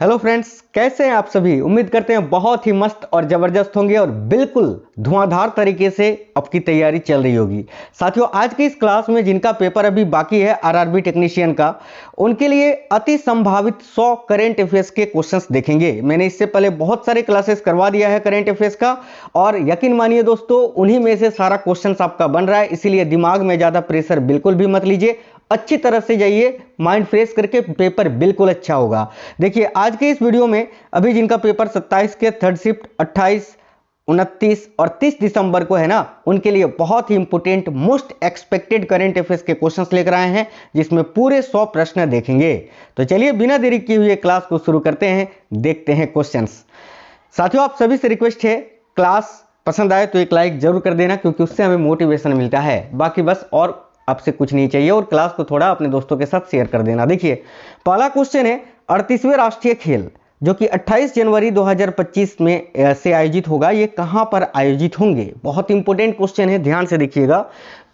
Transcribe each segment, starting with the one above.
Hello friends, कैसे हैं आप सभी। उम्मीद करते हैं बहुत ही मस्त और ज़बरदस्त होंगे और बिल्कुल धुआंधार तरीके से आपकी तैयारी चल रही होगी। साथियों, आज की इस क्लास में जिनका पेपर अभी बाकी है आरआरबी टेक्नीशियन का, उनके लिए अति संभावित 100 करेंट अफेयर्स के क्वेश्चंस देखेंगे। मैंने इससे पहले बहुत सारे क्लासेस करवा दिया है करेंट अफेयर्स का और यकीन मानिए दोस्तों, उन्हीं में से सारा क्वेश्चंस आपका बन रहा है। इसीलिए दिमाग में ज़्यादा प्रेशर बिल्कुल भी मत लीजिए, अच्छी तरह से जाइए, माइंड फ्रेश करके पेपर बिल्कुल अच्छा होगा। देखिए, आज के इस वीडियो में अभी जिनका पेपर 27 के थर्ड शिफ्ट 28, 29 और 30 दिसंबर को है ना, उनके लिए बहुत ही important most expected current affairs के क्वेश्चंस लेकर आए हैं, जिसमें पूरे 100 प्रश्न देखेंगे। तो चलिए बिना देरी किए हुए क्लास को शुरू करते हैं, देखते हैं क्वेश्चंस। साथियों, आप सभी से रिक्वेस्ट है, क्लास पसंद आए तो एक लाइक जरूर कर देना, क्योंकि उससे हमें मोटिवेशन मिलता है। बाकी बस और आपसे कुछ नहीं चाहिए, और क्लास को थोड़ा अपने दोस्तों के साथ शेयर कर देना। देखिए, पहला क्वेश्चन है 38वें राष्ट्रीय खेल जो कि 28 जनवरी 2025 में से आयोजित होगा, ये कहां पर आयोजित होंगे। बहुत इंपॉर्टेंट क्वेश्चन है, ध्यान से देखिएगा।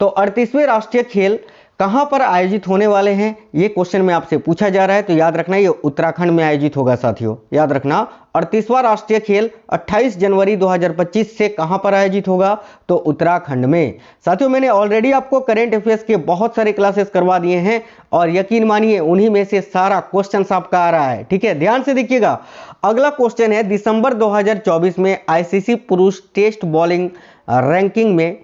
तो 38वें राष्ट्रीय खेल कहां पर आयोजित होने वाले हैं, ये क्वेश्चन में आपसे पूछा जा रहा है। तो याद रखना, ये उत्तराखंड में आयोजित होगा। साथियों याद रखना, 38वां राष्ट्रीय खेल 28 जनवरी 2025 से कहां पर आयोजित होगा, तो उत्तराखंड में। साथियों, मैंने ऑलरेडी आपको करंट अफेयर्स के बहुत सारे क्लासेस करवा दिए हैं और यकीन मानिए उन्हीं में से सारा क्वेश्चन आपका आ रहा है। ठीक है, ध्यान से देखिएगा। अगला क्वेश्चन है, दिसंबर 2024 में आईसीसी पुरुष टेस्ट बॉलिंग रैंकिंग में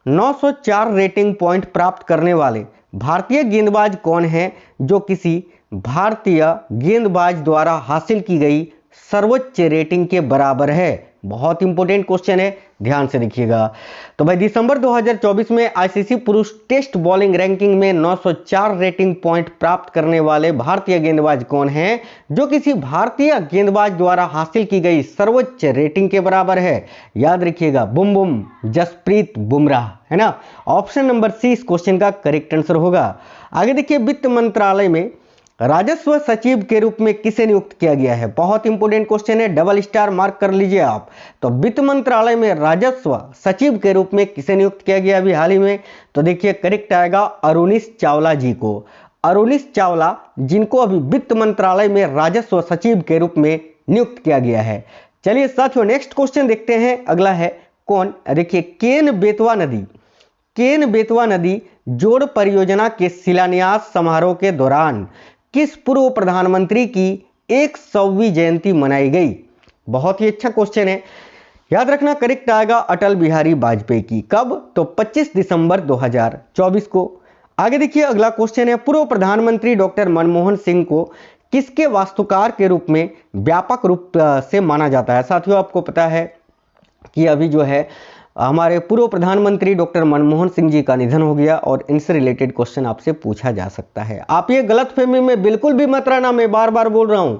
904 रेटिंग पॉइंट प्राप्त करने वाले भारतीय गेंदबाज कौन है, जो किसी भारतीय गेंदबाज द्वारा हासिल की गई सर्वोच्च रेटिंग के बराबर है। बहुत इंपॉर्टेंट क्वेश्चन है, ध्यान से देखिएगा। तो भाई, दिसंबर 2024 में आईसीसी पुरुष टेस्ट बॉलिंग रैंकिंग में 904 रेटिंग पॉइंट प्राप्त करने वाले भारतीय गेंदबाज कौन हैं, जो किसी भारतीय गेंदबाज द्वारा हासिल की गई सर्वोच्च रेटिंग के बराबर है। याद रखिएगा, बुम बुम जसप्रीत बुमराह, है ना। ऑप्शन नंबर सी इस क्वेश्चन का करेक्ट आंसर होगा। आगे देखिए, वित्त मंत्रालय में राजस्व सचिव के रूप में किसे नियुक्त किया गया है। बहुत इंपॉर्टेंट क्वेश्चन है, डबल स्टार मार्क कर लीजिए आप। तो वित्त मंत्रालय में राजस्व सचिव के रूप में किसे नियुक्त किया गया अभी हाल ही में, तो देखिए करेक्ट आएगा अरुणीश चावला जी को। अरुणीश चावला, जिनको अभी वित्त मंत्रालय में राजस्व सचिव के रूप में नियुक्त किया गया है। चलिए साथियों, नेक्स्ट क्वेश्चन देखते हैं। अगला है कौन, देखिए, केन बेतवा नदी जोड़ परियोजना के शिलान्यास समारोह के दौरान किस पूर्व प्रधानमंत्री की 100वीं जयंती मनाई गई। बहुत ही अच्छा क्वेश्चन है, याद रखना करेक्ट आएगा अटल बिहारी वाजपेयी की। कब, तो 25 दिसंबर 2024 को। आगे देखिए, अगला क्वेश्चन है, पूर्व प्रधानमंत्री डॉक्टर मनमोहन सिंह को किसके वास्तुकार के रूप में व्यापक रूप से माना जाता है। साथियों, आपको पता है कि अभी जो है हमारे पूर्व प्रधानमंत्री डॉक्टर मनमोहन सिंह जी का निधन हो गया और इनसे रिलेटेड क्वेश्चन आपसे पूछा जा सकता है। आप ये गलतफहमी में बिल्कुल भी मत रहना, मैं बार बार बोल रहा हूं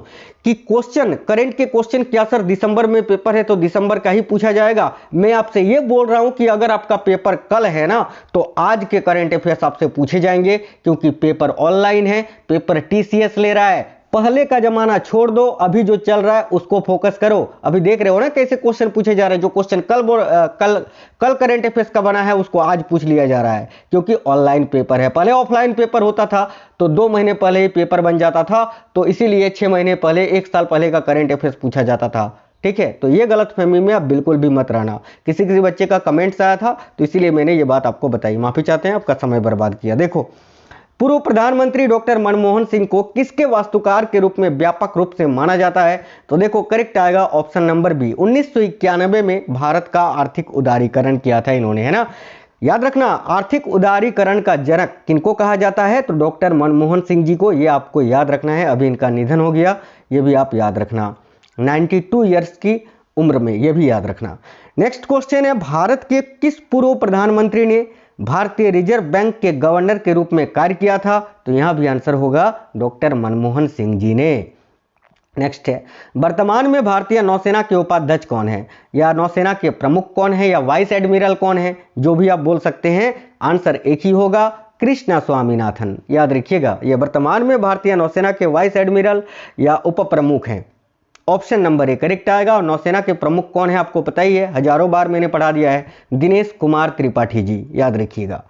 कि क्वेश्चन, करंट के क्वेश्चन क्या सर दिसंबर में पेपर है तो दिसंबर का ही पूछा जाएगा। मैं आपसे ये बोल रहा हूं कि अगर आपका पेपर कल है ना, तो आज के करंट अफेयर्स आपसे पूछे जाएंगे, क्योंकि पेपर ऑनलाइन है, पेपर टीसीएस ले रहा है। पहले का जमाना छोड़ दो, अभी जो चल रहा है उसको फोकस करो। अभी देख रहे हो ना कैसे क्वेश्चन पूछे जा रहे हैं। जो क्वेश्चन कल करंट अफेयर्स का बना है उसको आज पूछ लिया जा रहा है, क्योंकि ऑनलाइन पेपर है। पहले ऑफलाइन पेपर होता था तो 2 महीने पहले ही पेपर बन जाता था, तो इसीलिए 6 महीने पहले, 1 साल पहले का करंट अफेयर्स पूछा जाता था। ठीक है, तो ये गलतफहमी में आप बिल्कुल भी मत रहना। किसी बच्चे का कमेंट्स आया था तो इसीलिए मैंने ये बात आपको बताई। माफी चाहते हैं, आपका समय बर्बाद किया। देखो, पूर्व प्रधानमंत्री डॉक्टर मनमोहन सिंह को किसके वास्तुकार के रूप में व्यापक रूप से माना जाता है, तो देखो करेक्ट आएगा ऑप्शन नंबर बी। 1991 में भारत का आर्थिक उदारीकरण किया था इन्होंने, है ना। याद रखना, आर्थिक उदारीकरण का जनक किनको कहा जाता है, तो डॉक्टर मनमोहन सिंह जी को। ये आपको याद रखना है, अभी इनका निधन हो गया, ये भी आप याद रखना, 92 ईयर्स की उम्र में, ये भी याद रखना। नेक्स्ट क्वेश्चन है, भारत के किस पूर्व प्रधानमंत्री ने भारतीय रिजर्व बैंक के गवर्नर के रूप में कार्य किया था, तो यहां भी आंसर होगा डॉक्टर मनमोहन सिंह जी ने। नेक्स्ट है, वर्तमान में भारतीय नौसेना के उपाध्यक्ष कौन है, या नौसेना के प्रमुख कौन है, या वाइस एडमिरल कौन है, जो भी आप बोल सकते हैं, आंसर एक ही होगा, कृष्णा स्वामीनाथन। याद रखिएगा, ये वर्तमान में भारतीय नौसेना के वाइस एडमिरल या उप प्रमुख हैं। ऑप्शन नंबर ए करेक्ट आएगा। और नौसेना के प्रमुख कौन है आपको पता ही है, हजारों बार मैंने पढ़ा दिया है, दिनेश कुमार त्रिपाठी जी, याद रखिएगा।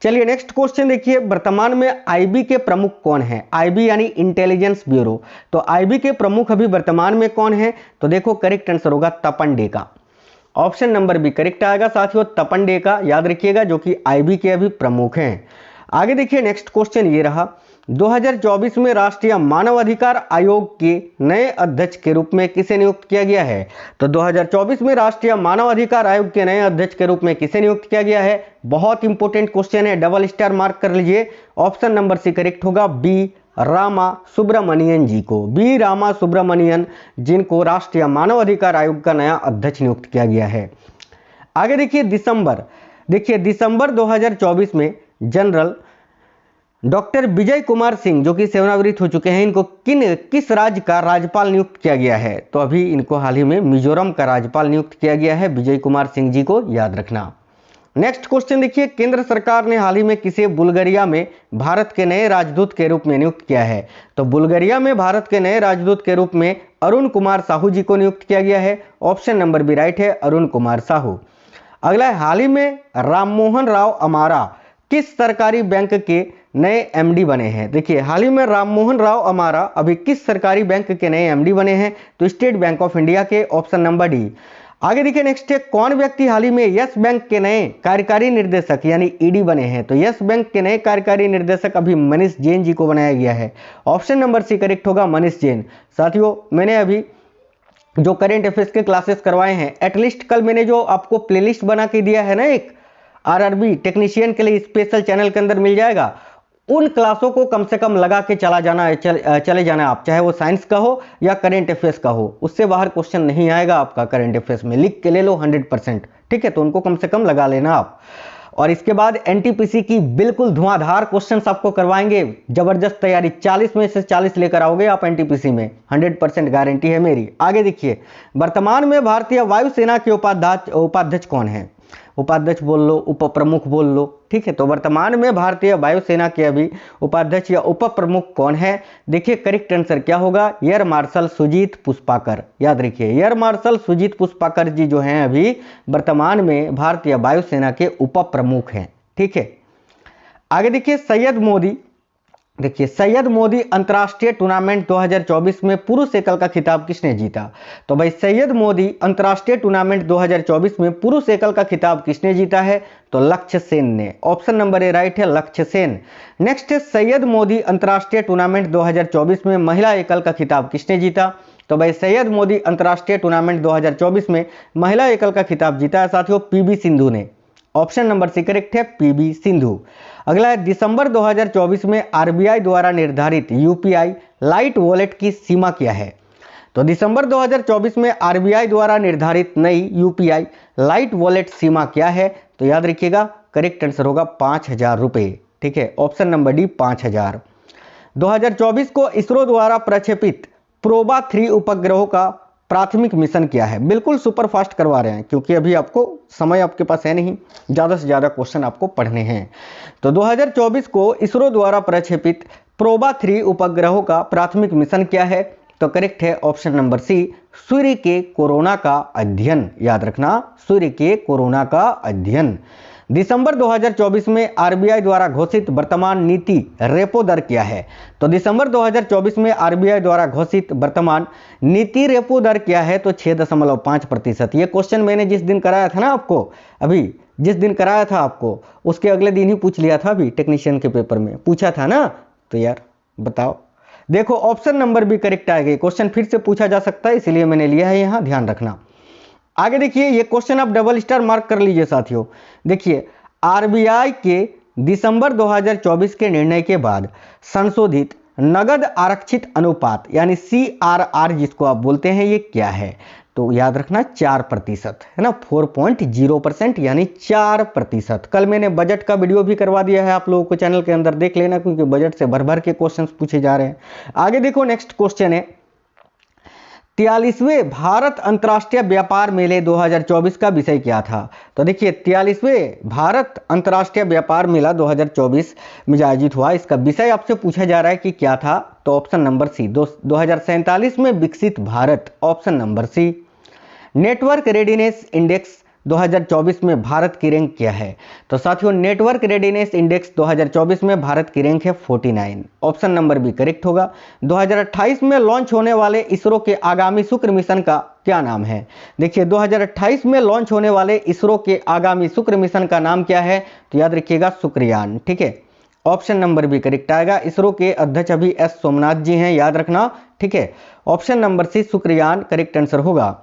चलिए नेक्स्ट क्वेश्चन देखिए, वर्तमान में आईबी के प्रमुख कौन है? आईबी यानी इंटेलिजेंस ब्यूरो। तो आईबी के प्रमुख अभी वर्तमान में कौन है? तो देखो करेक्ट आंसर होगा Tapan Deka. Option number B correct आएगा साथियों, तपन डेका याद रखिएगा, जो कि आईबी के अभी प्रमुख हैं। आगे देखिए नेक्स्ट क्वेश्चन ये रहा, 2024 में राष्ट्रीय मानव अधिकार आयोग के नए अध्यक्ष के रूप में किसे नियुक्त किया गया है? तो 2024 में राष्ट्रीय मानव अधिकार आयोग के नए अध्यक्ष के रूप में किसे नियुक्त किया गया है? बहुत इंपॉर्टेंट क्वेश्चन है, डबल स्टार मार्क कर लीजिए। ऑप्शन नंबर सी करेक्ट होगा, बी रामा सुब्रमणियन जी को। बी रामा सुब्रमणियन, जिनको राष्ट्रीय मानव अधिकार आयोग का नया अध्यक्ष नियुक्त किया गया है। आगे देखिए दिसंबर 2024 में जनरल डॉक्टर विजय कुमार सिंह, जो कि सेवानिवृत्त हो चुके हैं, इनको किस राज्य का राज्यपाल नियुक्त किया गया है? तो अभी इनको हाल ही में मिजोरम का राज्यपाल नियुक्त किया गया है, विजय कुमार सिंह जी को याद रखना। नेक्स्ट क्वेश्चन देखिए, केंद्र सरकार ने हाल ही में किसे बुल्गारिया में भारत के नए राजदूत के रूप में नियुक्त किया है? तो बुल्गारिया में भारत के नए राजदूत के रूप में अरुण कुमार साहू जी को नियुक्त किया गया है। ऑप्शन नंबर बी राइट है, अरुण कुमार साहू। अगला है, हाल ही में राममोहन राव अमारा किस सरकारी बैंक के नए एमडी बने हैं? देखिए हाल ही में राममोहन राव अमारा अभी किस सरकारी बैंक के नए एमडी बने हैं? तो स्टेट बैंक ऑफ इंडिया के। Option number D. आगे देखिए नेक्स्ट है, कौन व्यक्ति हाल ही में यस बैंक के नए कार्यकारी निर्देशक यानी ईडी बने हैं? तो यस बैंक के नए कार्यकारी निर्देशक अभी मनीष जैन जी को बनाया गया है। ऑप्शन नंबर सी करेक्ट होगा, मनीष जैन। साथियों मैंने अभी जो करेंट अफेयर्स के क्लासेस करवाए हैं, एटलीस्ट कल मैंने जो आपको प्लेलिस्ट बना के दिया है ना, एक आरआरबी टेक्नीशियन के लिए स्पेशल चैनल के अंदर मिल जाएगा, उन क्लासों को कम से कम लगा के चले जाना आप, चाहे वो साइंस का हो या करेंट अफेयर्स का हो। उससे बाहर क्वेश्चन नहीं आएगा आपका करेंट अफेयर्स में, लिख के ले लो 100%, ठीक है? तो उनको कम से कम लगा लेना आप। और इसके बाद एनटीपीसी की बिल्कुल धुआंधार क्वेश्चंस आपको करवाएंगे, जबरदस्त तैयारी, 40 में से 40 लेकर आओगे आप एनटीपीसी में, 100% गारंटी है मेरी। आगे देखिए, वर्तमान में भारतीय वायुसेना के उपाध्यक्ष कौन है? उपाध्यक्ष बोल लो, उप प्रमुख बोल लो, ठीक है? तो वर्तमान में भारतीय वायुसेना के अभी उपाध्यक्ष या उप प्रमुख कौन है? देखिए करेक्ट आंसर क्या होगा, एयर मार्शल सुजीत पुष्पाकर। याद रखिए, एयर मार्शल सुजीत पुष्पाकर जी जो हैं अभी वर्तमान में भारतीय वायुसेना के उप प्रमुख हैं, ठीक है? आगे देखिए, सैयद मोदी अंतर्राष्ट्रीय टूर्नामेंट 2024 में पुरुष एकल का खिताब किसने जीता? तो भाई सैयद मोदी अंतर्राष्ट्रीय टूर्नामेंट 2024 में पुरुष एकल का खिताब किसने जीता है? तो लक्ष्य सेन ने। ऑप्शन नंबर ए राइट है, लक्ष्य सेन। नेक्स्ट है, सैयद मोदी अंतर्राष्ट्रीय टूर्नामेंट 2024 में महिला एकल का खिताब किसने जीता? तो भाई सैयद मोदी अंतर्राष्ट्रीय टूर्नामेंट 2024 में महिला एकल का खिताब जीता है साथियों पीवी सिंधु ने। ऑप्शन नंबर सी करेक्ट है, पीवी सिंधु। अगला है, दिसंबर 2024 में आरबीआई द्वारा निर्धारित यूपीआई लाइट वॉलेट की सीमा क्या है? तो दिसंबर 2024 में आरबीआई द्वारा निर्धारित नई यूपीआई लाइट वॉलेट सीमा क्या है? तो याद रखिएगा करेक्ट आंसर होगा 5,000 रुपए, ठीक है? Option number D 5,000। 2024 को इसरो द्वारा प्रक्षेपित प्रोबा 3 उपग्रहों का प्राथमिक मिशन क्या है? बिल्कुल सुपर फास्ट करवा रहे हैं क्योंकि अभी आपको समय आपके पास है नहीं, ज़्यादा से ज़्यादा क्वेश्चन आपको पढ़ने हैं। तो 2024 को इसरो द्वारा प्रक्षेपित प्रोबा 3 उपग्रहों का प्राथमिक मिशन क्या है? तो करेक्ट है ऑप्शन नंबर सी, सूर्य के कोरोना का अध्ययन। याद रखना, सूर्य के कोरोना का अध्ययन। दिसंबर 2024 में आरबीआई द्वारा घोषित वर्तमान नीति रेपो दर क्या है? तो दिसंबर 2024 में आरबीआई द्वारा घोषित वर्तमान नीति रेपो दर क्या है? तो 6.5%। ये क्वेश्चन मैंने जिस दिन कराया था ना आपको, अभी जिस दिन कराया था आपको, उसके अगले दिन ही पूछ लिया था, अभी टेक्नीशियन के पेपर में पूछा था ना। तो यार बताओ, देखो ऑप्शन नंबर भी करेक्ट आएगा। क्वेश्चन फिर से पूछा जा सकता है, इसलिए मैंने लिया है, यहाँ ध्यान रखना। आगे देखिए, ये क्वेश्चन आप डबल स्टार मार्क कर लीजिए साथियों। देखिए, आरबीआई के दिसंबर 2024 के निर्णय के बाद संशोधित नगद आरक्षित अनुपात यानी CRR जिसको आप बोलते हैं, ये क्या है? तो याद रखना 4% है ना, 4.0% यानी 4%। कल मैंने बजट का वीडियो भी करवा दिया है, आप लोगों को चैनल के अंदर देख लेना, क्योंकि बजट से भर भर के क्वेश्चंस पूछे जा रहे हैं। आगे देखो, नेक्स्ट क्वेश्चन है, 43वें भारत अंतर्राष्ट्रीय व्यापार मेले 2024 का विषय क्या था? तो देखिए, 43वें भारत अंतर्राष्ट्रीय व्यापार मेला 2024 में आयोजित हुआ, इसका विषय आपसे पूछा जा रहा है कि क्या था? तो ऑप्शन नंबर सी, 2047 में विकसित Bharat. Option number C. Network readiness index 2024 में भारत की रैंक क्या है? तो साथियों नेटवर्क रेडीनेस इंडेक्स 2024 में भारत की रैंक है 49। ऑप्शन नंबर बी करेक्ट होगा। 2028 में लॉन्च होने वाले इसरो के आगामी शुक्र मिशन का क्या नाम है? देखिए 2028 में लॉन्च होने वाले इसरो के आगामी शुक्र मिशन का नाम क्या है? तो याद रखिएगा शुक्रयान। ठीक है, ऑप्शन नंबर बी करेक्ट आएगा। इसरो के अध्यक्ष अभी एस सोमनाथ जी हैं, याद रखना। ठीक है, option number C Shukrayaan correct answer होगा।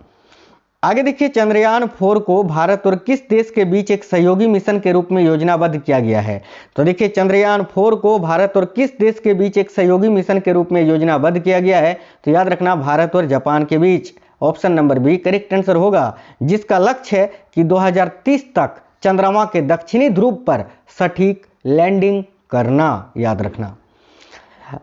आगे देखिए चंद्रयान 4 को भारत और किस देश के बीच एक सहयोगी मिशन के रूप में योजनाबद्ध किया गया है? तो देखिए चंद्रयान 4 को भारत और किस देश के बीच एक सहयोगी मिशन के रूप में योजनाबद्ध किया गया है? तो याद रखना भारत और जापान के बीच। Option number B correct answer होगा, जिसका लक्ष्य है कि 2030 तक चंद्रमा के दक्षिणी ध्रुव पर सटीक लैंडिंग करना, याद रखना।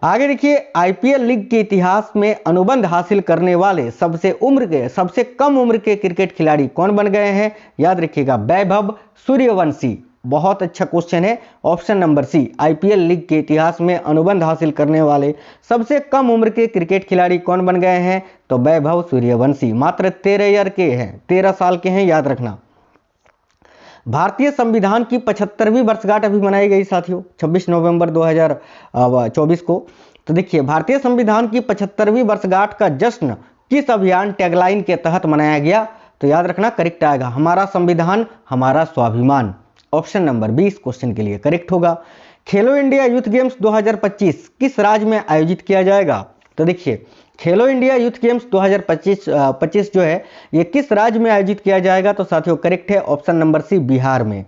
आगे देखिए आईपीएल लीग के इतिहास में अनुबंध हासिल करने वाले सबसे कम उम्र के क्रिकेट खिलाड़ी कौन बन गए हैं? याद रखिएगा वैभव सूर्यवंशी। बहुत अच्छा क्वेश्चन है। Option number C, IPL league के इतिहास में अनुबंध हासिल करने वाले सबसे कम उम्र के क्रिकेट खिलाड़ी कौन बन गए हैं? तो वैभव सूर्यवंशी। मात्र 13 ईयर के हैं, 13 साल के हैं, याद रखना। भारतीय संविधान की 75वीं वर्षगांठ अभी मनाई गई साथियों 26 नवंबर 2024 को। तो देखिए भारतीय संविधान की 75वीं वर्षगांठ का जश्न किस अभियान टैगलाइन के तहत मनाया गया? तो याद रखना करेक्ट आएगा हमारा संविधान हमारा स्वाभिमान। ऑप्शन नंबर 20 क्वेश्चन के लिए करेक्ट होगा। खेलो इंडिया यूथ गेम्स 2025 किस राज्य में आयोजित किया जाएगा? तो देखिए खेलो इंडिया यूथ गेम्स 2025 जो है ये किस राज्य में आयोजित किया जाएगा? तो साथियों करेक्ट है ऑप्शन नंबर सी, बिहार में।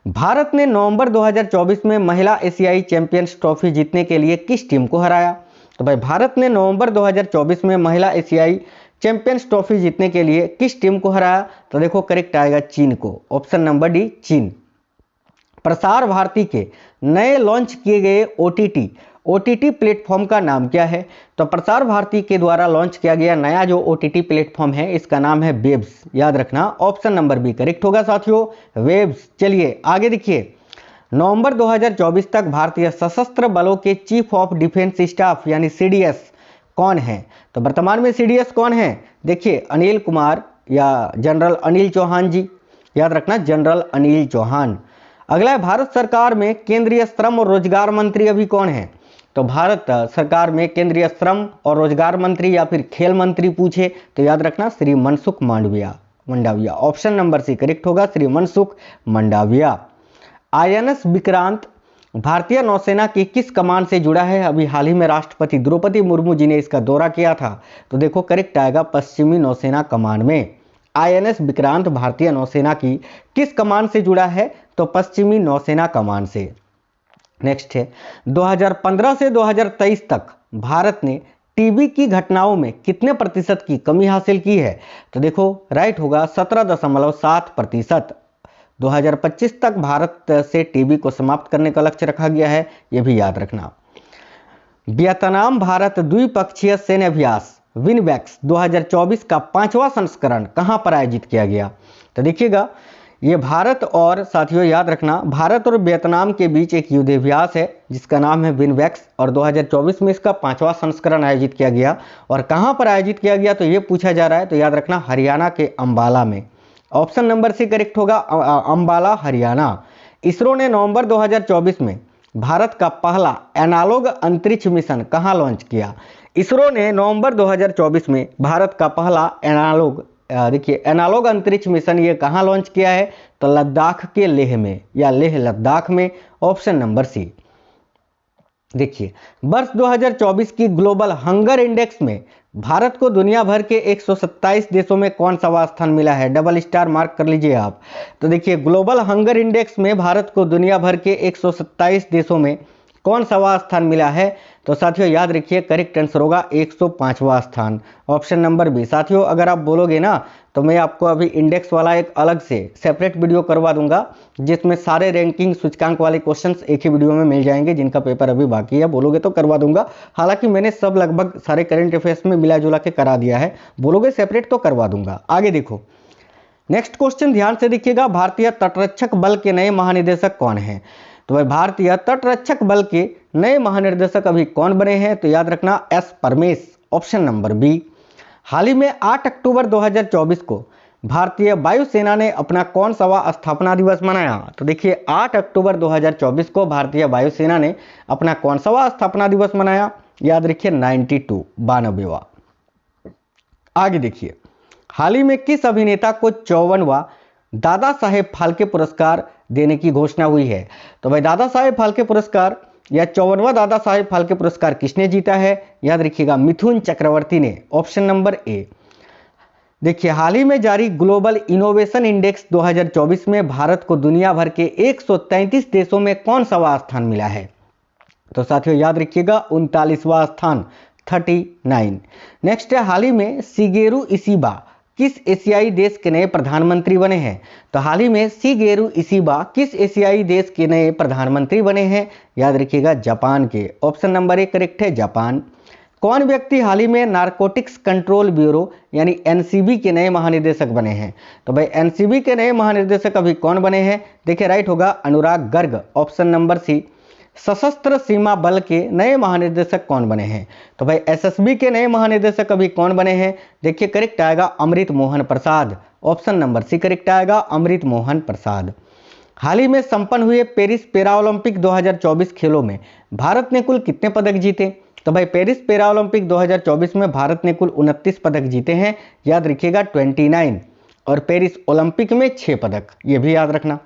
भारत ने नवंबर 2024 में महिला एशियाई चैंपियंस ट्रॉफी जीतने के लिए किस टीम को हराया? तो भाई भारत ने नवंबर 2024 में महिला एशियाई चैंपियंस ट्रॉफी जीतने के लिए किस टीम को हराया? तो देखो करेक्ट आएगा चीन को। ऑप्शन नंबर डी, चीन। प्रसार भारती के नए लॉन्च किए गए ओटीटी प्लेटफॉर्म का नाम क्या है? तो प्रसार भारती के द्वारा लॉन्च किया गया नया जो ओटीटी प्लेटफॉर्म है इसका नाम है वेब्स, याद रखना। ऑप्शन नंबर बी करेक्ट होगा साथियों, वेब्स। चलिए आगे देखिए नवंबर 2024 तक भारतीय सशस्त्र बलों के चीफ ऑफ डिफेंस स्टाफ यानी सीडीएस कौन है? तो वर्तमान में सीडीएस कौन है? देखिए अनिल कुमार या जनरल अनिल चौहान जी, याद रखना जनरल अनिल चौहान। अगला है भारत सरकार में केंद्रीय श्रम और रोजगार मंत्री अभी कौन है? तो भारत सरकार में केंद्रीय श्रम और रोजगार मंत्री या फिर खेल मंत्री पूछे तो याद रखना Shri Mansukh Mandaviya. Option number C correct होगा, श्री मनसुख मंडाविया। आईएनएस विक्रांत भारतीय नौसेना की किस कमान से जुड़ा है? अभी हाल ही में राष्ट्रपति द्रौपदी मुर्मू जी ने इसका दौरा किया था। तो देखो करेक्ट आएगा पश्चिमी नौसेना कमान में। आईएनएस विक्रांत भारतीय नौसेना की किस कमान से जुड़ा है? तो पश्चिमी नौसेना कमान से। नेक्स्ट है 2015 से 2023 तक भारत ने टीबी की घटनाओं में कितने प्रतिशत की कमी हासिल की है? तो देखो राइट होगा 17.7%। 2025 तक भारत से टीबी को समाप्त करने का लक्ष्य रखा गया है, यह भी याद रखना। वियतनाम भारत द्विपक्षीय सैन्य अभ्यास विनबैक्स 2024 का 5वां संस्करण कहां पर आयोजित किया गया? तो देखिएगा ये भारत और साथियों याद रखना भारत और वियतनाम के बीच एक युद्धाभ्यास है जिसका नाम है विनबैक्स और 2024 में इसका 5वां संस्करण आयोजित किया गया। और कहां पर आयोजित किया गया तो ये पूछा जा रहा है, तो याद रखना हरियाणा के अंबाला में। ऑप्शन नंबर सी करेक्ट होगा, अंबाला हरियाणा। इसरो ने नवंबर 2024 में भारत का पहला एनालॉग अंतरिक्ष मिशन कहां लॉन्च किया? इसरो ने नवंबर 2024 में भारत का पहला एनालॉग अंतरिक्ष मिशन ये कहां लॉन्च किया है? तो लद्दाख के लेह में या लेह लद्दाख में। Option number C. देखिए वर्ष 2024 की ग्लोबल हंगर इंडेक्स में भारत को दुनिया भर के 127 देशों में कौन सा स्थान मिला है? डबल स्टार मार्क कर लीजिए आप। तो देखिए ग्लोबल हंगर इंडेक्स में भारत को दुनिया भर के 127 देशों में कौन सा स्थान मिला है? तो साथियों याद रखिए करेक्ट आंसर होगा 105वां स्थान। Option number B. साथियों अगर आप बोलोगे ना तो मैं आपको अभी इंडेक्स वाला एक अलग से सेपरेट वीडियो करवा दूंगा जिसमें सारे रैंकिंग सूचकांक वाले क्वेश्चंस एक ही वीडियो में मिल जाएंगे, जिनका पेपर अभी बाकी है। बोलोगे तो करवा दूंगा, हालांकि मैंने सब लगभग सारे करंट अफेयर्स में मिला जुला के करा दिया है। बोलोगे सेपरेट तो करवा दूंगा। आगे देखो नेक्स्ट क्वेश्चन ध्यान से देखिएगा, भारतीय तटरक्षक बल के नए महानिदेशक कौन हैं? तो भाई भारतीय तटरक्षक बल के नए महानिर्देशक अभी कौन बने हैं? तो याद रखना S Paramesh. Option number B. हाल ही में 8 अक्टूबर 2024 को भारतीय वायुसेना ने अपना कौन सा स्थापना दिवस मनाया? तो देखिए 8 अक्टूबर 2024 को भारतीय वायुसेना ने अपना कौन सा स्थापना दिवस मनाया? याद रखिए 92वां। आगे देखिए, हाल ही में किस अभिनेता को 54वां दादा साहेब फाल्के पुरस्कार देने की घोषणा हुई है? तो भाई दादा साहेब फाल्के पुरस्कार या 54वां दादा साहेब फाल्के पुरस्कार किसने जीता है? याद रखिएगा मिथुन चक्रवर्ती ने, ऑप्शन नंबर ए। देखिए हाल ही में जारी ग्लोबल इनोवेशन इंडेक्स 2024 में भारत को दुनिया भर के 133 देशों में कौन सा स्थान मिला है? तो साथियों याद रखिएगा 39वां स्थान, 39। नेक्स्ट है, हाल ही में शिगेरू इशिबा किस एशियाई देश के नए प्रधानमंत्री बने हैं? तो हाल ही में शिगेरू इशिबा किस एशियाई देश के नए प्रधानमंत्री बने हैं? याद रखिएगा जापान के, ऑप्शन नंबर ए करेक्ट है, जापान। कौन व्यक्ति हाल ही में नारकोटिक्स कंट्रोल ब्यूरो यानी एनसीबी के नए महानिदेशक बने हैं? तो भाई एनसीबी के नए महानिदेशक अभी कौन बने हैं? देखिए राइट होगा अनुराग गर्ग, ऑप्शन नंबर सी। सशस्त्र सीमा बल के नए महानिदेशक कौन बने हैं? तो भाई एसएसबी के नए महानिदेशक अभी कौन बने हैं? देखिए करेक्ट आएगा अमृत Mohan Prasad, option number C correct आएगा अमृत मोहन प्रसाद। हाल ही में संपन्न हुए पेरिस पैरा ओलंपिक 2024 खेलों में भारत ने कुल कितने पदक जीते? तो भाई पेरिस पैरा ओलंपिक 2024 में भारत ने कुल 29 पदक जीते हैं, याद रखिएगा 29, और पेरिस ओलंपिक में 6 पदक, ये भी याद रखना।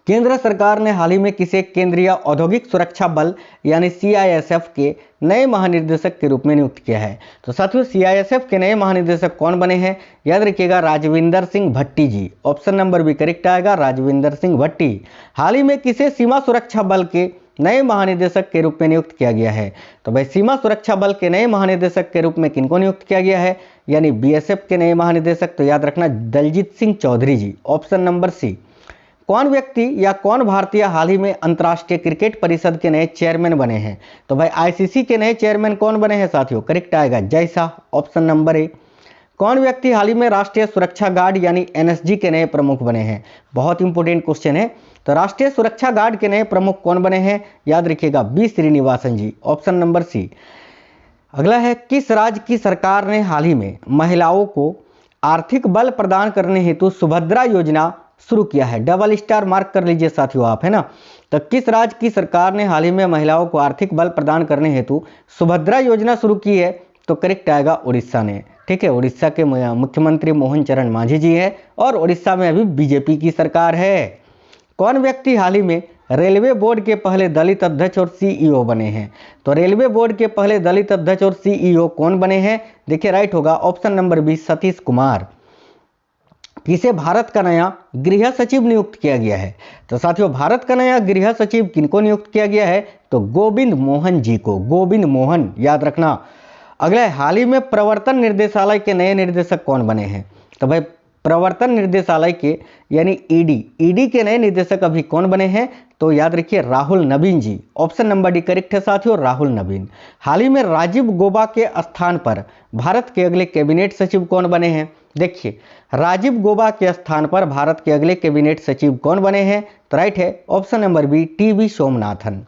केंद्र सरकार ने हाल ही में किसे केंद्रीय औद्योगिक सुरक्षा बल यानी सीआईएसएफ के नए महानिदेशक के रूप में नियुक्त किया है? तो साथियों सीआईएसएफ के नए महानिदेशक कौन बने हैं? याद रखिएगा राजविंदर सिंह भट्टी जी, ऑप्शन नंबर बी करेक्ट आएगा राजविंदर सिंह भट्टी। हाल ही में किसे सीमा सुरक्षा बल के नए महानिदेशक के रूप में नियुक्त किया गया है? तो भाई सीमा सुरक्षा बल के नए महानिदेशक के रूप में किनको नियुक्त किया गया है? यानी बीएसएफ के नए महानिदेशक, तो याद रखना दलजीत सिंह चौधरी जी, ऑप्शन नंबर सी। कौन व्यक्ति या कौन भारतीय हाल ही में अंतर्राष्ट्रीय क्रिकेट परिषद के नए चेयरमैन बने हैं? तो भाई आईसीसी के नए चेयरमैन कौन बने हैं साथियों? करेक्ट आएगा Jay Shah, option number A. कौन व्यक्ति हाल ही में राष्ट्रीय सुरक्षा गार्ड यानी एनएसजी के नए प्रमुख बने हैं? बहुत इंपॉर्टेंट क्वेश्चन है। तो राष्ट्रीय सुरक्षा गार्ड के नए प्रमुख कौन बने हैं? याद रखिएगा बी श्रीनिवासन जी, ऑप्शन नंबर सी। अगला है, किस राज्य की सरकार ने हाल ही में महिलाओं को आर्थिक बल प्रदान करने हेतु सुभद्रा योजना शुरू किया है? डबल स्टार मार्क कर लीजिए साथियों आप, है ना। तो किस राज्य की सरकार ने हाल ही में महिलाओं को आर्थिक बल प्रदान करने हेतु सुभद्रा योजना शुरू की है? तो करेक्ट आएगा उड़ीसा ने, ठीक है। उड़ीसा के मुख्यमंत्री मोहन चरण मांझी जी है और उड़ीसा में अभी बीजेपी की सरकार है। कौन व्यक्ति हाल ही में रेलवे बोर्ड के पहले दलित अध्यक्ष और सीईओ बने हैं? तो रेलवे बोर्ड के पहले दलित अध्यक्ष और सीईओ कौन बने हैं? देखिए राइट होगा option number B Satish Kumar. किसे भारत का नया गृह सचिव नियुक्त किया गया है? तो साथियों भारत का नया गृह सचिव किनको नियुक्त किया गया है? तो गोविंद मोहन जी को, गोविंद मोहन, याद रखना। अगला है, हाल ही में प्रवर्तन निर्देशालय के नए निदेशक कौन बने हैं? तो भाई प्रवर्तन निर्देशालय के यानी ईडी के नए निदेशक अभी कौन बने हैं? तो याद रखिए राहुल नवीन जी, ऑप्शन नंबर डी करेक्ट है साथियों, राहुल नवीन। हाल ही में राजीव गौबा के स्थान पर भारत के अगले कैबिनेट सचिव कौन बने हैं? देखिए राजीव गौबा के स्थान पर भारत के अगले कैबिनेट सचिव कौन बने हैं? तो राइट है option number B TV Somanathan.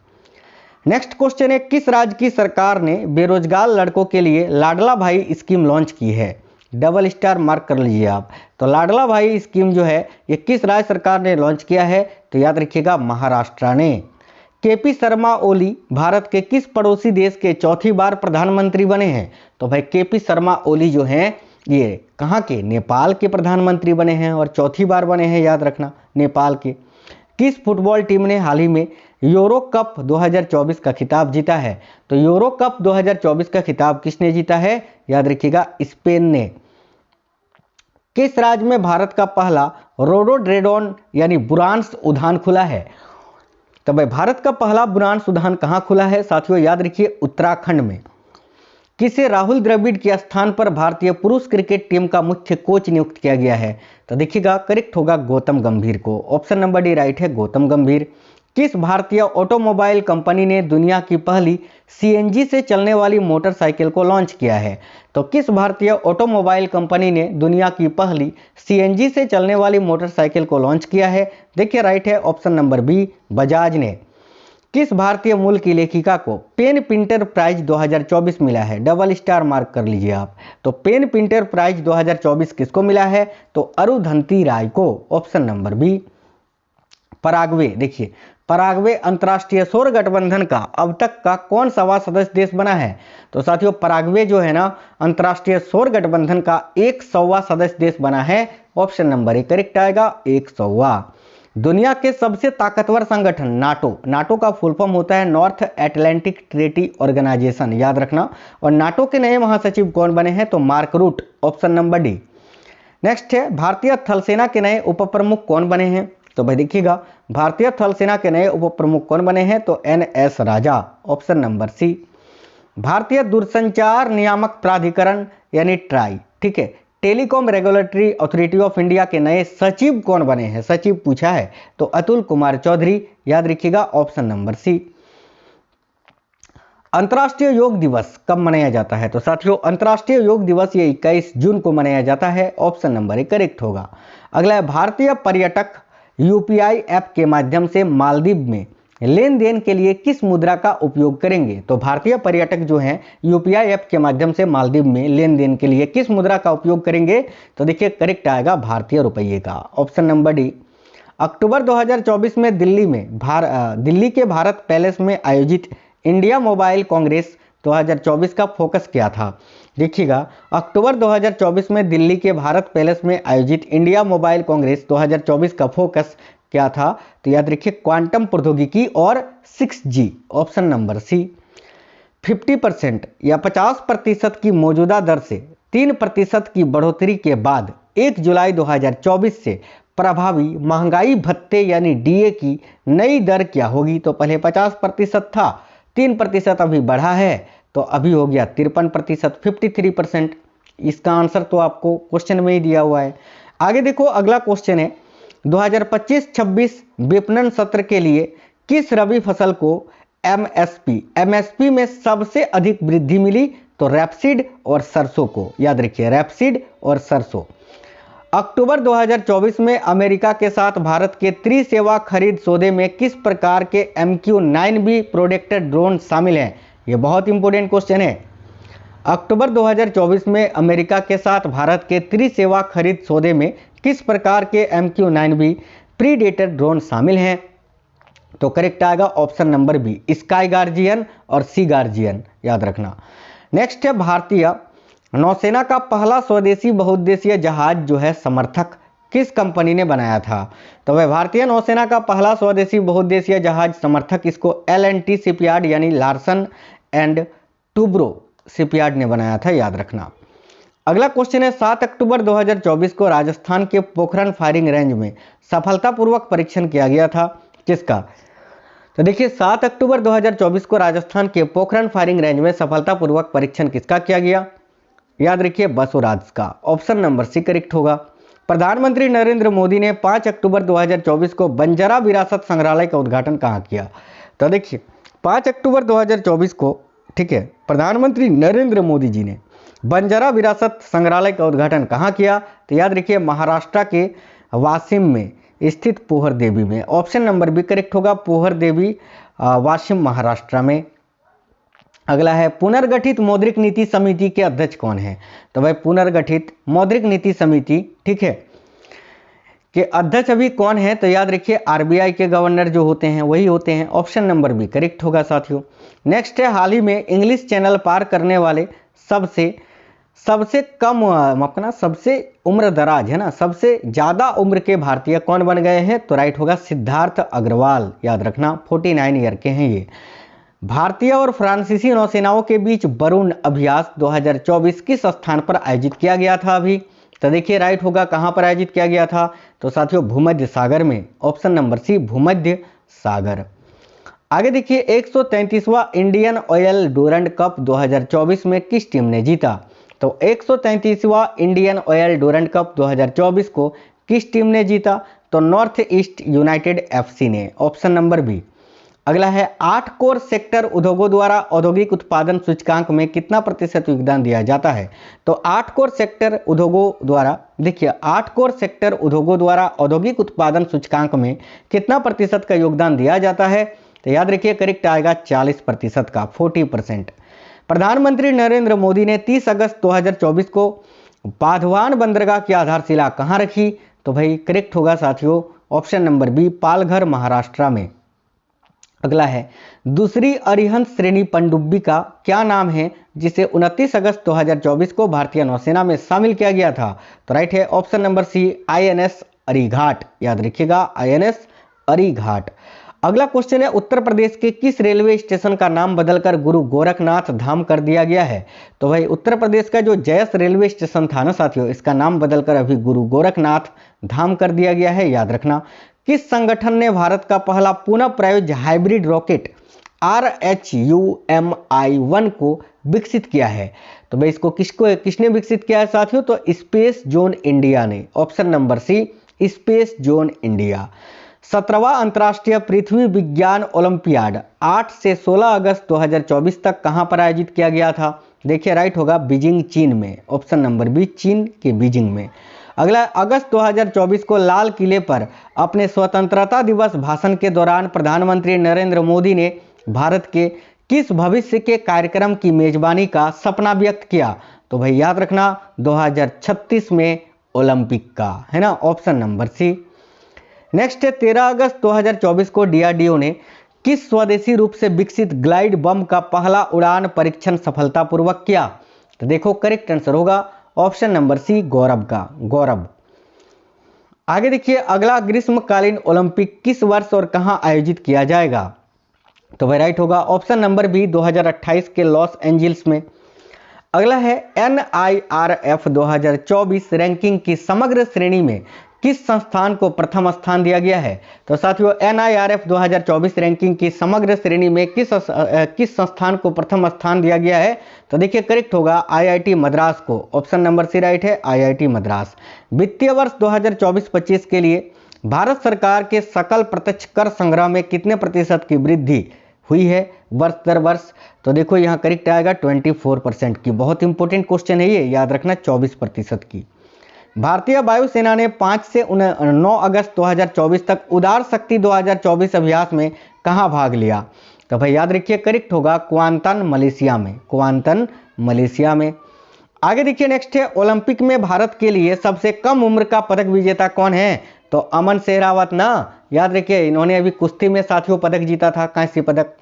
Next question है, किस राज्य की सरकार ने बेरोजगार लड़कों के लिए लाडला भाई स्कीम लॉन्च की है? डबल स्टार मार्क कर लीजिए आप। तो लाडला भाई स्कीम जो है ये किस राज्य सरकार ने लॉन्च किया है? तो याद रखिएगा महाराष्ट्र ने। केपी शर्मा ओली भारत के किस पड़ोसी देश के चौथी बार प्रधानमंत्री बने हैं? तो भाई केपी शर्मा ओली जो हैं ये कहाँ के? नेपाल के प्रधानमंत्री बने हैं और चौथी बार बने हैं, याद रखना नेपाल के। किस फुटबॉल टीम ने हाल ही में यूरो कप 2024 का खिताब जीता है? तो यूरो कप 2024 का खिताब किसने जीता है? याद रखिएगा स्पेन ने। किस राज्य में भारत का पहला रोडोड्रेडन यानी बुरांस उद्यान खुला है? तो भाई भारत का पहला बुरांस उद्यान कहाँ खुला है साथियों? याद रखिए उत्तराखंड में। किसे राहुल द्रविड़ के स्थान पर भारतीय पुरुष क्रिकेट टीम का मुख्य कोच नियुक्त किया गया है? तो देखिएगा करेक्ट होगा गौतम गंभीर को, ऑप्शन नंबर डी राइट है गौतम गंभीर। किस भारतीय ऑटोमोबाइल कंपनी ने दुनिया की पहली सीएनजी से चलने वाली मोटरसाइकिल को लॉन्च किया है? तो किस भारतीय ऑटोमोबाइल कंपनी ने दुनिया की पहली सीएनजी से चलने वाली मोटरसाइकिल को लॉन्च किया है? देखिए राइट है ऑप्शन नंबर बी बजाज ने। किस भारतीय मूल की लेखिका को पेन पिंटर प्राइज 2024 मिला है? डबल स्टार मार्क कर लीजिए आप। तो पेन पिंटर प्राइज 2024 किसको मिला है? तो अरुंधति राय को, ऑप्शन नंबर बी। पराग्वे, देखिए पराग्वे अंतर्राष्ट्रीय सौर गठबंधन का अब तक का कौन सा सदस्य देश बना है? तो साथियों पराग्वे जो है ना अंतर्राष्ट्रीय सौर गठबंधन का 100वां सदस्य देश बना है, ऑप्शन नंबर ए करेक्ट आएगा 100वां। दुनिया के सबसे ताकतवर संगठन नाटो, नाटो का फुल फॉर्म होता है नॉर्थ एटलांटिक ट्रीटी ऑर्गेनाइजेशन, याद रखना। और नाटो के नए महासचिव कौन बने हैं? तो Mark Rutte, option number D. Next है भारतीय थल सेना के नए उप प्रमुख कौन बने हैं? तो भाई देखिएगा भारतीय थल सेना के नए उप प्रमुख कौन बने हैं? तो NS राजा, ऑप्शन नंबर सी। भारतीय दूरसंचार नियामक प्राधिकरण यानी ट्राई, ठीक है, telecom regulatory authority of India के नए सचिव कौन बने हैं? सचिव पूछा है तो अतुल कुमार चौधरी, याद रखिएगा ऑप्शन नंबर सी। अंतर्राष्ट्रीय योग दिवस कब मनाया जाता है? तो साथियों अंतर्राष्ट्रीय योग दिवस ये 21 जून को मनाया जाता है, ऑप्शन नंबर ए करेक्ट होगा। अगला है भारतीय पर्यटक UPI ऐप के माध्यम से मालदीव में लेन देन के लिए किस मुद्रा का उपयोग करेंगे? तो भारतीय पर्यटक जो हैं UPI ऐप के माध्यम से मालदीव में लेन देन के लिए किस मुद्रा का उपयोग करेंगे? तो देखिए करेक्ट आएगा भारतीय रुपये का, ऑप्शन नंबर डी। अक्टूबर 2024 में दिल्ली के भारत पैलेस में आयोजित इंडिया मोबाइल कांग्रेस 2024 का फोकस क्या था? देखिएगा अक्टूबर 2024 में दिल्ली के भारत पैलेस में आयोजित इंडिया मोबाइल कांग्रेस 2024 का फोकस क्या था? तो याद रखिए क्वांटम प्रौद्योगिकी और 6G, ऑप्शन नंबर सी। 50% या 50% की मौजूदा दर से 3% की बढ़ोतरी के बाद 1 जुलाई 2024 से प्रभावी महंगाई भत्ते यानी DA की नई दर क्या होगी? तो पहले 50% था, 3% अभी बढ़ा है, तो अभी हो गया 53%, 53%। इसका आंसर तो आपको क्वेश्चन में ही दिया हुआ है। आगे देखो अगला क्वेश्चन है 2025-26 विपणन सत्र के लिए किस रबी फसल को MSP में सबसे अधिक वृद्धि मिली? तो रैपसीड और सरसों को, याद रखिए रैपसीड और सरसों। अक्टूबर 2024 में अमेरिका के साथ भारत के त्रिसेवा खरीद सौदे में किस प्रकार के MQ-9B प्रोटेक्टेड ड्रोन शामिल हैं? यह बहुत इंपॉर्टेंट क्वेश्चन है। अक्टूबर 2024 में अमेरिका के साथ भारत के त्रिसेवा खरीद सौदे में किस प्रकार के MQ-9B प्रीडेटर ड्रोन शामिल हैं? तो करेक्ट आएगा option number B, Sky Guardian और सी गार्जियन, याद रखना। नेक्स्ट है भारतीय नौसेना का पहला स्वदेशी बहुउद्देशीय जहाज जो है समर्थक किस कंपनी ने बनाया था? तो वह भारतीय नौसेना का पहला स्वदेशी बहुउद्देशीय जहाज समर्थक इसको L&T शिपयार्ड यानी लार्सन एंड टूब्रो शिपयार्ड ने बनाया था, याद रखना। अगला क्वेश्चन है 7 अक्टूबर 2024 को राजस्थान के पोखरण फायरिंग रेंज में सफलतापूर्वक परीक्षण किया गया था, किसका? तो देखिए 7 अक्टूबर 2024 को राजस्थान के पोखरण फायरिंग रेंज में सफलतापूर्वक परीक्षण किसका किया गया? याद रखिए बसोराज का, ऑप्शन नंबर सी करेक्ट होगा। प्रधानमंत्री नरेंद्र मोदी ने 5 अक्टूबर 2024 को बंजारा विरासत संग्रहालय का उद्घाटन कहाँ किया? तो देखिए 5 अक्टूबर 2024 को, ठीक है, प्रधानमंत्री नरेंद्र मोदी जी ने बंजारा विरासत संग्रहालय का उद्घाटन कहाँ किया? तो याद रखिए महाराष्ट्र के वाशिम में स्थित पोहर देवी में, ऑप्शन नंबर बी करेक्ट होगा, पोहर देवी वाशिम महाराष्ट्र में। अगला है पुनर्गठित मौद्रिक नीति समिति के अध्यक्ष कौन है? तो भाई पुनर्गठित मौद्रिक नीति समिति, ठीक है, के अध्यक्ष अभी कौन है? तो याद रखिए RBI के गवर्नर जो होते हैं वही होते हैं, ऑप्शन नंबर बी करेक्ट होगा साथियों। नेक्स्ट है हाल ही में इंग्लिश चैनल पार करने वाले सबसे कम अपना सबसे उम्र दराज है ना, सबसे ज्यादा उम्र के भारतीय कौन बन गए हैं? तो राइट होगा सिद्धार्थ अग्रवाल, याद रखना 49 ईयर के हैं ये। भारतीय और फ्रांसीसी नौसेनाओं के बीच वरुण अभ्यास 2024 किस स्थान पर आयोजित किया गया था अभी? तो देखिए राइट होगा कहां पर आयोजित किया गया था? तो साथियों भूमध्य सागर में, ऑप्शन नंबर सी भूमध्य सागर। आगे देखिए 133वां इंडियन ऑयल डूरंड कप 2024 में किस टीम ने जीता? तो 133वां इंडियन ऑयल डूरंड कप 2024 को किस टीम ने जीता? तो नॉर्थ ईस्ट यूनाइटेड FC ने, ऑप्शन नंबर बी। अगला है 8 कोर सेक्टर उद्योगों द्वारा औद्योगिक उत्पादन सूचकांक में कितना प्रतिशत योगदान दिया जाता है? तो 8 कोर सेक्टर उद्योगों द्वारा, देखिए 8 कोर सेक्टर उद्योगों द्वारा औद्योगिक उत्पादन सूचकांक में कितना प्रतिशत का योगदान दिया जाता है? तो याद रखिए करेक्ट आएगा 40% का, 40%। प्रधानमंत्री नरेंद्र मोदी ने 30 अगस्त 2024 को बाधवान बंदरगाह की आधारशिला कहाँ रखी? तो भाई करेक्ट होगा साथियों option number B, Palghar Maharashtra में। अगला है, दूसरी अरिहंत श्रेणी पनडुब्बी का क्या नाम है जिसे 29 अगस्त 2024 को भारतीय नौसेना में शामिल किया गया था? तो राइट है ऑप्शन नंबर सी, INS अरीघाट। याद रखिएगा INS अरीघाट। अगला क्वेश्चन है, उत्तर प्रदेश के किस रेलवे स्टेशन का नाम बदलकर गुरु गोरखनाथ धाम कर दिया गया है? तो भाई उत्तर प्रदेश का जो जयस रेलवे स्टेशन था ना साथियों, इसका नाम बदलकर अभी गुरु गोरखनाथ धाम कर दिया गया है, याद रखना। किस संगठन ने भारत का पहला पुनः प्रायोज्य हाइब्रिड रॉकेट RHUMI-1 को विकसित किया है? तो भाई इसको किसने विकसित किया है साथियों? तो स्पेस जोन इंडिया ने। Option number C, space zone India. 17वां अंतर्राष्ट्रीय पृथ्वी विज्ञान ओलंपियाड 8 से 16 अगस्त 2024 तक कहां पर आयोजित किया गया था? देखिए राइट होगा बीजिंग, चीन में। ऑप्शन नंबर बी, चीन के बीजिंग में। अगला, अगस्त 2024 को लाल किले पर अपने स्वतंत्रता दिवस भाषण के दौरान प्रधानमंत्री नरेंद्र मोदी ने भारत के किस भविष्य के कार्यक्रम की मेजबानी का सपना व्यक्त किया? तो भाई याद रखना 2036 में ओलंपिक का, है ना, ऑप्शन नंबर सी। नेक्स्ट है, 13 अगस्त 2024 को DRDO ने किस स्वदेशी रूप से विकसित ग्लाइड बम का पहला उड़ान परीक्षण सफलतापूर्वक किया? तो देखो करेक्ट आंसर होगा ऑप्शन नंबर सी, गौरव का, गौरव। आगे देखिए, अगला ग्रीष्मकालीन ओलंपिक किस वर्ष और कहां आयोजित किया जाएगा? तो भाई राइट होगा ऑप्शन नंबर बी, 2028 के लॉस एंजल्स में। अगला है, NIRF 2024 रैंकिंग की समग्र श्रेणी में किस संस्थान को प्रथम स्थान दिया गया है? तो साथियों NIRF 2024 रैंकिंग की समग्र श्रेणी में किस संस्थान को प्रथम स्थान दिया गया है? तो देखिए करेक्ट होगा IIT मद्रास को। ऑप्शन नंबर सी राइट है, IIT मद्रास। वित्तीय वर्ष 2024-25 के लिए भारत सरकार के सकल प्रत्यक्ष कर संग्रह में कितने प्रतिशत की वृद्धि हुई है वर्ष दर वर्ष? तो देखो यहाँ करेक्ट आएगा 24% की। बहुत इंपॉर्टेंट क्वेश्चन है ये, याद रखना 24% की। भारतीय वायुसेना ने 5 से 9 अगस्त 2024 तक उदार शक्ति 2024 अभ्यास में कहां भाग लिया? तो भाई याद रखिए करेक्ट होगा क्वांटन, मलेशिया में, क्वांटन, मलेशिया में। आगे देखिए नेक्स्ट है, ओलंपिक में भारत के लिए सबसे कम उम्र का पदक विजेता कौन है? तो अमन शेरावत ना, याद रखिए इन्होंने अभी कुश्ती में साथियों पदक जीता था, कांस्य पदक।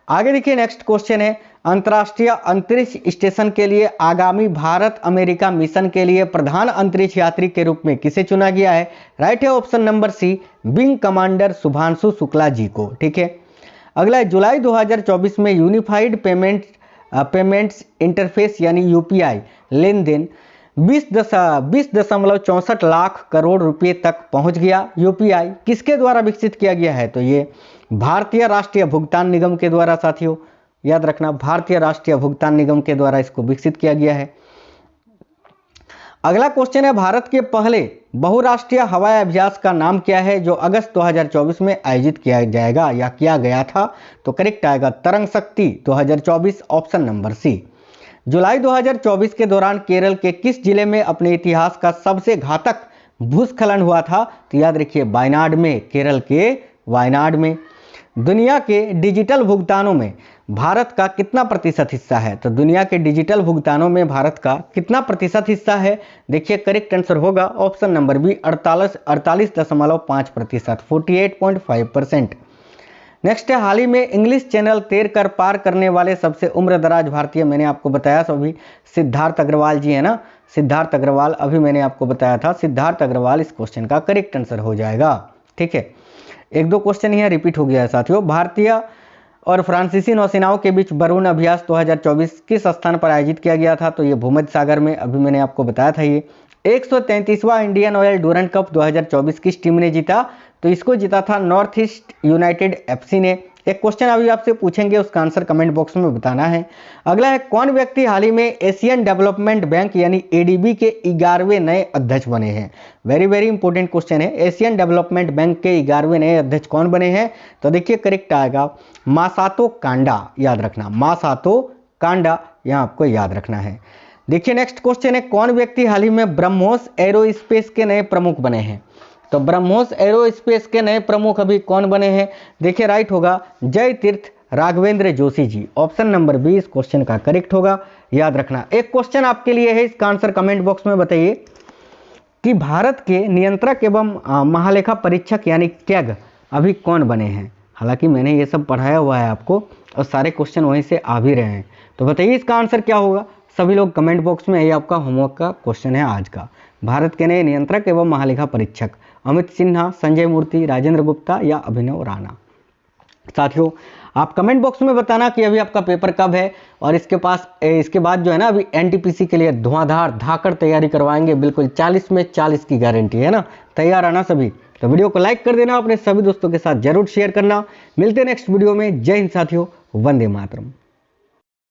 आगे देखिए नेक्स्ट क्वेश्चन है, अंतर्राष्ट्रीय अंतरिक्ष स्टेशन के लिए आगामी भारत अमेरिका मिशन के लिए प्रधान अंतरिक्ष यात्री के रूप में किसे चुना गया है? राइट है option number C, wing commander Shubhanshu Shukla ji को। ठीक है। अगला है, जुलाई 2024 में यूनिफाइड पेमेंट्स इंटरफेस यानी UPI लेन देन 20.64 लाख करोड़ रुपए तक पहुंच गया। UPI किसके द्वारा विकसित किया गया है? तो ये भारतीय राष्ट्रीय भुगतान निगम के द्वारा साथियों, याद रखना भारतीय राष्ट्रीय भुगतान निगम के द्वारा इसको विकसित किया गया है। अगला क्वेश्चन है, भारत के पहले बहुराष्ट्रीय हवाई अभ्यास का नाम क्या है जो अगस्त 2024 में आयोजित किया जाएगा या किया गया था? तो करेक्ट आएगा तरंग शक्ति 2024, ऑप्शन नंबर सी। जुलाई 2024 के दौरान केरल के किस जिले में अपने इतिहास का सबसे घातक भूस्खलन हुआ था? तो याद रखिए वायनाड में, केरल के वायनाड में। दुनिया के डिजिटल भुगतानों में भारत का कितना प्रतिशत हिस्सा है? तो दुनिया के डिजिटल भुगतानों में भारत का कितना प्रतिशत हिस्सा है? देखिए करेक्ट आंसर होगा ऑप्शन नंबर बी, 48.5%, 48.5%। नेक्स्ट है, हाल ही में इंग्लिश चैनल तैर कर पार करने वाले सबसे उम्रदराज भारतीय, मैंने आपको बताया अभी सिद्धार्थ अग्रवाल जी है ना, सिद्धार्थ अग्रवाल, अभी मैंने आपको बताया था सिद्धार्थ अग्रवाल इस क्वेश्चन का करेक्ट आंसर हो जाएगा। ठीक है, एक दो क्वेश्चन यहाँ रिपीट हो गया है साथियों। भारतीय और फ्रांसीसी नौसेनाओं के बीच बरून अभ्यास 2024 किस स्थान पर आयोजित किया गया था? तो ये भूमध्य सागर में, अभी मैंने आपको बताया था। ये 133वां इंडियन ऑयल डूरंट कप 2024 किस टीम ने जीता? तो इसको जीता था नॉर्थ ईस्ट यूनाइटेड FC ने। एक क्वेश्चन अभी आपसे पूछेंगे, उसका आंसर कमेंट बॉक्स में बताना है। अगला है, कौन व्यक्ति हाल ही में एशियन डेवलपमेंट बैंक यानी ADB के 11वें नए अध्यक्ष बने हैं? वेरी वेरी इंपॉर्टेंट क्वेश्चन है। एशियन डेवलपमेंट बैंक के 11वें नए अध्यक्ष कौन बने हैं? तो देखिए करेक्ट आएगा मासातो कांडा, याद रखना मासातो कांडा, यहाँ आपको याद रखना है। देखिए नेक्स्ट क्वेश्चन है, कौन व्यक्ति हाल ही में ब्रह्मोस एरोस्पेस के नए प्रमुख बने हैं? तो ब्रह्मोस एरोस्पेस के नए प्रमुख अभी कौन बने हैं? देखिए राइट होगा जय तीर्थ Raghavendra Joshi ji. Option number 20 question का करेक्ट होगा, याद रखना। एक क्वेश्चन आपके लिए है, इसका आंसर कमेंट बॉक्स में बताइए कि भारत के नियंत्रक एवं महालेखा परीक्षक यानी कैग अभी कौन बने हैं? हालांकि मैंने ये सब पढ़ाया हुआ है आपको और सारे क्वेश्चन वहीं से आ भी रहे हैं, तो बताइए इसका आंसर क्या होगा? सभी लोग कमेंट बॉक्स में, ये आपका होमवर्क का क्वेश्चन है आज का। भारत के नए नियंत्रक एवं महालेखा परीक्षक अमित सिन्हा, संजय मूर्ति, राजेंद्र गुप्ता या अभिनव राणा। साथियों आप कमेंट बॉक्स में बताना कि अभी आपका पेपर कब है, और इसके बाद जो है ना अभी एनटीपीसी के लिए धुआंधार धाकड़ तैयारी करवाएंगे, बिल्कुल 40 में 40 की गारंटी है ना। तैयार आना सभी। तो वीडियो को लाइक कर देना, अपने सभी दोस्तों के साथ जरूर शेयर करना। मिलते हैं नेक्स्ट वीडियो में। जय हिंद साथियों, वंदे मातरम।